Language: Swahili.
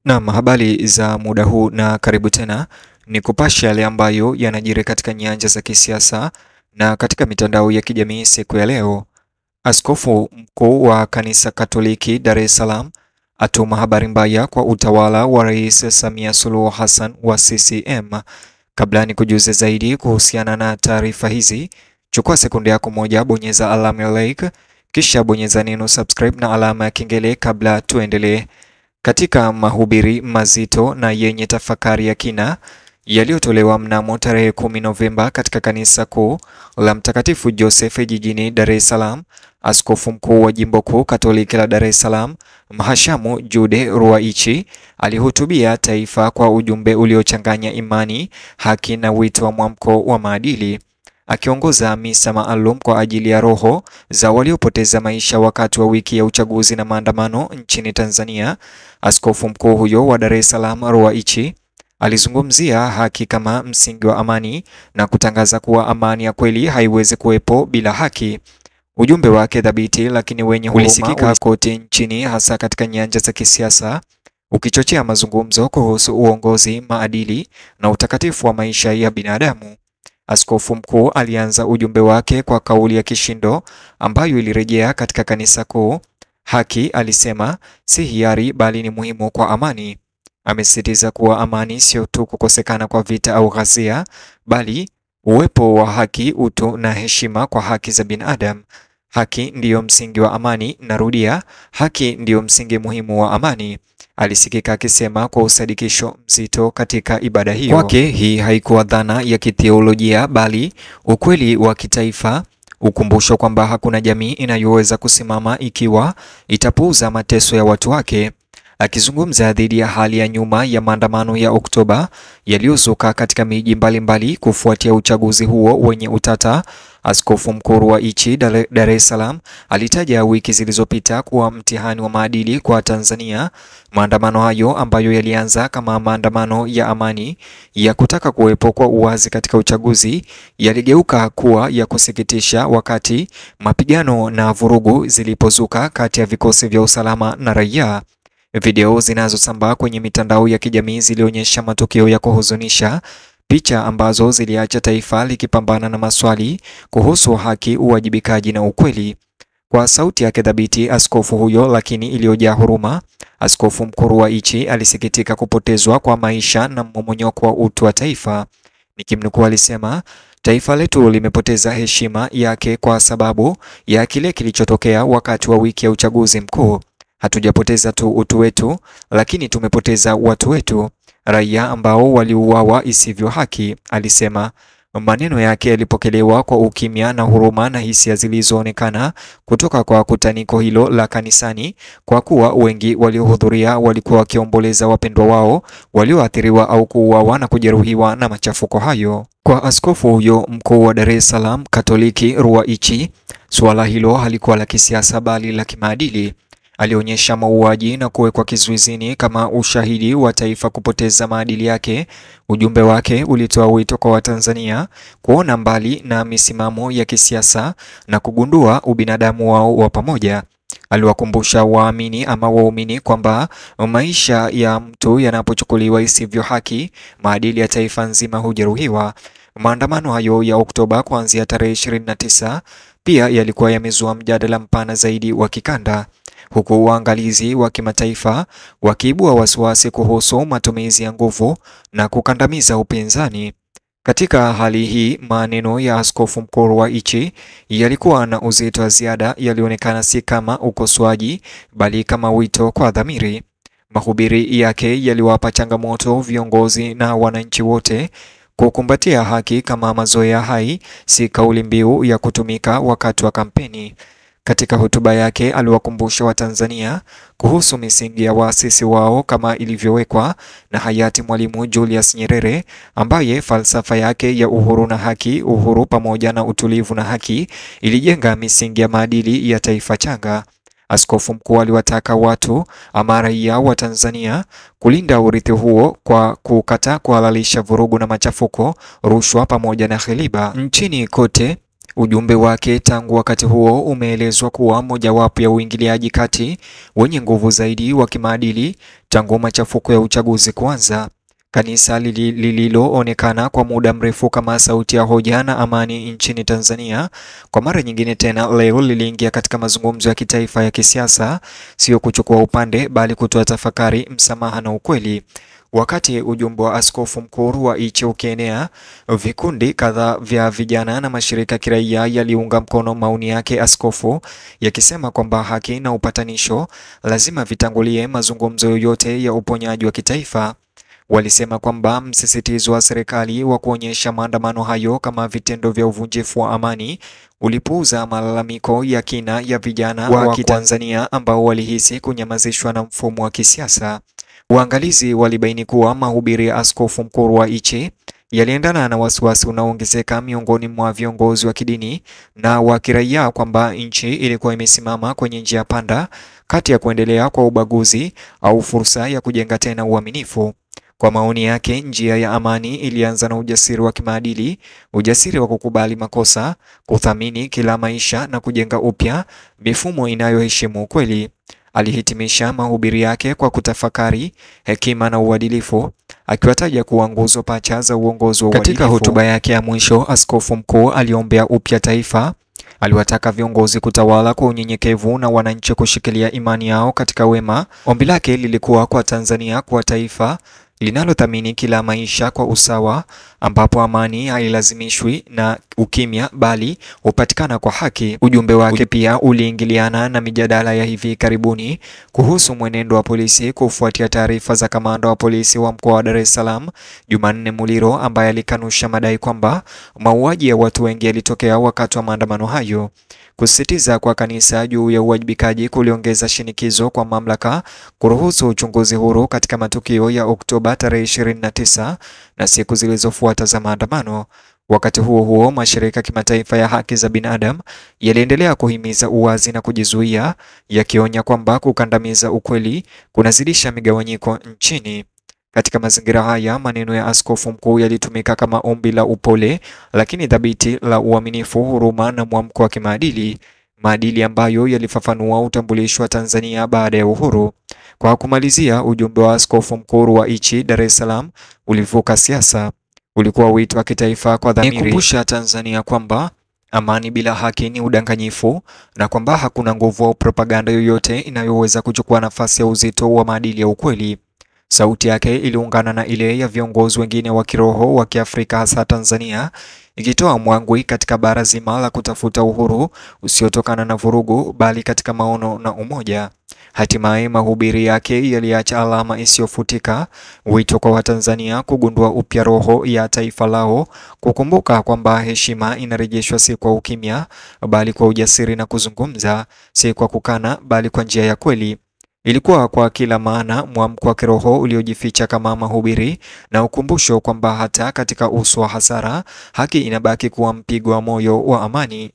Naam, habari za muda huu na karibu tena ni kupasha yale ambayo yanajiri katika nyanja za kisiasa na katika mitandao ya kijamii siku ya leo. Askofu mkuu wa kanisa Katoliki Dar es Salaam atuma habari mbaya kwa utawala wa Rais Samia Suluhu Hassan wa CCM. Kabla ni kujuze zaidi kuhusiana na taarifa hizi, chukua sekunde yako moja, bonyeza alama ya like, kisha bonyeza neno subscribe na alama ya kengele kabla tuendelee. Katika mahubiri mazito na yenye tafakari ya kina yaliyotolewa mnamo tarehe 10 Novemba katika kanisa kuu la Mtakatifu Joseph jijini Dar es Salaam, Askofu mkuu wa Jimbo Kuu Katoliki la Dar es Salaam, Mhashamu Jude Ruwaichi alihutubia taifa kwa ujumbe uliochanganya imani, haki na wito wa mwamko wa maadili. Akiongoza misa maalum kwa ajili ya roho za waliopoteza maisha wakati wa wiki ya uchaguzi na maandamano nchini Tanzania, askofu mkuu huyo wa Dar es Salaam Ruwaichi alizungumzia haki kama msingi wa amani na kutangaza kuwa amani ya kweli haiwezi kuwepo bila haki. Ujumbe wake thabiti lakini wenye huruma ulisikika kote nchini, hasa katika nyanja za kisiasa, ukichochea mazungumzo kuhusu uongozi, maadili na utakatifu wa maisha ya binadamu. Askofu mkuu alianza ujumbe wake kwa kauli ya kishindo ambayo ilirejea katika kanisa kuu. Haki, alisema, si hiari bali ni muhimu kwa amani. Amesisitiza kuwa amani sio tu kukosekana kwa vita au ghasia, bali uwepo wa haki, utu na heshima kwa haki za binadamu. Haki ndiyo msingi wa amani, narudia, haki ndiyo msingi muhimu wa amani, alisikika akisema kwa usadikisho mzito katika ibada hiyo. Kwake hii haikuwa dhana ya kitheolojia bali ukweli wa kitaifa, ukumbusho kwamba hakuna jamii inayoweza kusimama ikiwa itapuuza mateso ya watu wake. Akizungumza dhidi ya hali ya nyuma ya maandamano ya Oktoba yaliyozuka katika miji mbalimbali kufuatia uchaguzi huo wenye utata, Askofu mkuu Ruwaichi Dar es Salaam alitaja wiki zilizopita kuwa mtihani wa maadili kwa Tanzania. Maandamano hayo ambayo yalianza kama maandamano ya amani ya kutaka kuwepo kwa uwazi katika uchaguzi yaligeuka kuwa ya kusikitisha wakati mapigano na vurugu zilipozuka kati ya vikosi vya usalama na raia. Video zinazosambaa kwenye mitandao ya kijamii zilionyesha matukio ya kuhuzunisha, picha ambazo ziliacha taifa likipambana na maswali kuhusu haki, uwajibikaji na ukweli. Kwa sauti yake thabiti, askofu huyo lakini iliyojaa huruma, Askofu mkuu Ruwaichi alisikitika kupotezwa kwa maisha na mmomonyoko wa utu wa taifa. Nikimnukuu, alisema, taifa letu limepoteza heshima yake kwa sababu ya kile kilichotokea wakati wa wiki ya uchaguzi mkuu. Hatujapoteza tu utu wetu, lakini tumepoteza watu wetu, raia ambao waliuawa isivyo haki, alisema. Maneno yake yalipokelewa kwa ukimya na huruma na hisia zilizoonekana kutoka kwa kutaniko hilo la kanisani, kwa kuwa wengi waliohudhuria walikuwa wakiomboleza wapendwa wao walioathiriwa au kuuawa na kujeruhiwa na machafuko hayo. Kwa askofu huyo mkuu wa Dar es Salaam Katoliki Ruwaichi, suala hilo halikuwa la kisiasa bali la kimaadili. Alionyesha mauaji na kuwekwa kizuizini kama ushahidi wa taifa kupoteza maadili yake. Ujumbe wake ulitoa wito kwa Watanzania kuona mbali na misimamo ya kisiasa na kugundua ubinadamu wao wa pamoja. Aliwakumbusha waumini kwamba maisha ya mtu yanapochukuliwa isivyo haki, maadili ya taifa nzima hujeruhiwa. Maandamano hayo ya Oktoba kuanzia tarehe 29 pia yalikuwa yamezua mjadala mpana zaidi wa kikanda, huku waangalizi wa kimataifa wakiibua wasiwasi kuhusu matumizi ya nguvu na kukandamiza upinzani. Katika hali hii, maneno ya askofu mkuu Ruwaichi yalikuwa na uzito wa ziada, yalionekana si kama ukosoaji bali kama wito kwa dhamiri. Mahubiri yake yaliwapa changamoto viongozi na wananchi wote kukumbatia haki kama mazoea hai, si kauli mbiu ya kutumika wakati wa kampeni. Katika hotuba yake aliwakumbusha Watanzania kuhusu misingi ya waasisi wao kama ilivyowekwa na hayati Mwalimu Julius Nyerere, ambaye falsafa yake ya uhuru na haki, uhuru pamoja na utulivu na haki, ilijenga misingi ya maadili ya taifa changa. Askofu mkuu aliwataka watu ama raia wa Tanzania kulinda urithi huo kwa kukataa kuhalalisha vurugu na machafuko, rushwa pamoja na ghiliba. Nchini kote Ujumbe wake tangu wakati huo umeelezwa kuwa mojawapo ya uingiliaji kati wenye nguvu zaidi wa kimaadili tangu machafuko ya uchaguzi kuanza. Kanisa lililoonekana kwa muda mrefu kama sauti ya hoja na amani nchini Tanzania, kwa mara nyingine tena leo liliingia katika mazungumzo ya kitaifa ya kisiasa, sio kuchukua upande bali kutoa tafakari, msamaha na ukweli. Wakati ujumbe wa askofu mkuu wa Iche ukienea, vikundi kadhaa vya vijana na mashirika kiraia yaliunga mkono maoni yake askofu, yakisema kwamba haki na upatanisho lazima vitangulie mazungumzo yoyote ya uponyaji wa kitaifa. Walisema kwamba msisitizo wa serikali wa kuonyesha maandamano hayo kama vitendo vya uvunjifu wa amani ulipuuza malalamiko ya kina ya vijana wa Kitanzania ambao walihisi kunyamazishwa na mfumo wa kisiasa. Waangalizi walibaini kuwa mahubiri ya askofu mkuu wa Iche yaliendana na wasiwasi unaoongezeka miongoni mwa viongozi wa kidini na wa kiraia kwamba nchi ilikuwa imesimama kwenye njia panda kati ya kuendelea kwa ubaguzi au fursa ya kujenga tena uaminifu. Kwa maoni yake, njia ya amani ilianza na ujasiri wa kimaadili, ujasiri wa kukubali makosa, kuthamini kila maisha na kujenga upya mifumo inayoheshimu ukweli. Alihitimisha mahubiri yake kwa kutafakari hekima na uadilifu, akiwataja kuwa nguzo pacha za uongozi wa uadilifu. Katika hotuba yake ya mwisho, askofu mkuu aliombea upya taifa. Aliwataka viongozi kutawala kwa unyenyekevu na wananchi kushikilia imani yao katika wema. Ombi lake lilikuwa kwa Tanzania kuwa taifa linalothamini kila maisha kwa usawa, ambapo amani hailazimishwi na ukimya bali hupatikana kwa haki. Ujumbe wake pia uliingiliana na mijadala ya hivi karibuni kuhusu mwenendo wa polisi kufuatia taarifa za kamanda wa polisi wa mkoa wa Dar es Salaam, Jumanne Muliro, ambaye alikanusha madai kwamba mauaji ya watu wengi yalitokea wakati wa maandamano hayo. Kusisitiza kwa kanisa juu ya uwajibikaji kuliongeza shinikizo kwa mamlaka kuruhusu uchunguzi huru katika matukio ya Oktoba tarehe 29 na siku zilizofuata za maandamano. Wakati huo huo, mashirika kimataifa ya haki za binadamu yaliendelea kuhimiza uwazi na kujizuia, yakionya kwamba kukandamiza ukweli kunazidisha migawanyiko nchini. Katika mazingira haya, maneno ya askofu mkuu yalitumika kama ombi la upole lakini thabiti la uaminifu, huruma na mwamko wa kimaadili, maadili ambayo yalifafanua utambulisho wa Tanzania baada ya uhuru. Kwa kumalizia, ujumbe wa askofu mkuu wa Iche Dar es Salaam ulivuka siasa. Ulikuwa wito wa kitaifa kwa dhamiri, kukumbusha Tanzania kwamba amani bila haki ni udanganyifu na kwamba hakuna nguvu au propaganda yoyote inayoweza kuchukua nafasi ya uzito wa maadili ya ukweli. Sauti yake iliungana na ile ya viongozi wengine wa kiroho wa Kiafrika, hasa Tanzania, ikitoa mwangwi katika bara zima la kutafuta uhuru usiotokana na vurugu bali katika maono na umoja. Hatimaye mahubiri yake yaliacha alama isiyofutika, wito kwa Watanzania kugundua upya roho ya taifa lao, kukumbuka kwamba heshima inarejeshwa si kwa ukimya bali kwa ujasiri, na kuzungumza si kwa kukana bali kwa njia ya kweli. Ilikuwa kwa kila maana mwamko wa kiroho uliojificha kama mahubiri na ukumbusho kwamba hata katika uso wa hasara, haki inabaki kuwa mpigo wa moyo wa amani.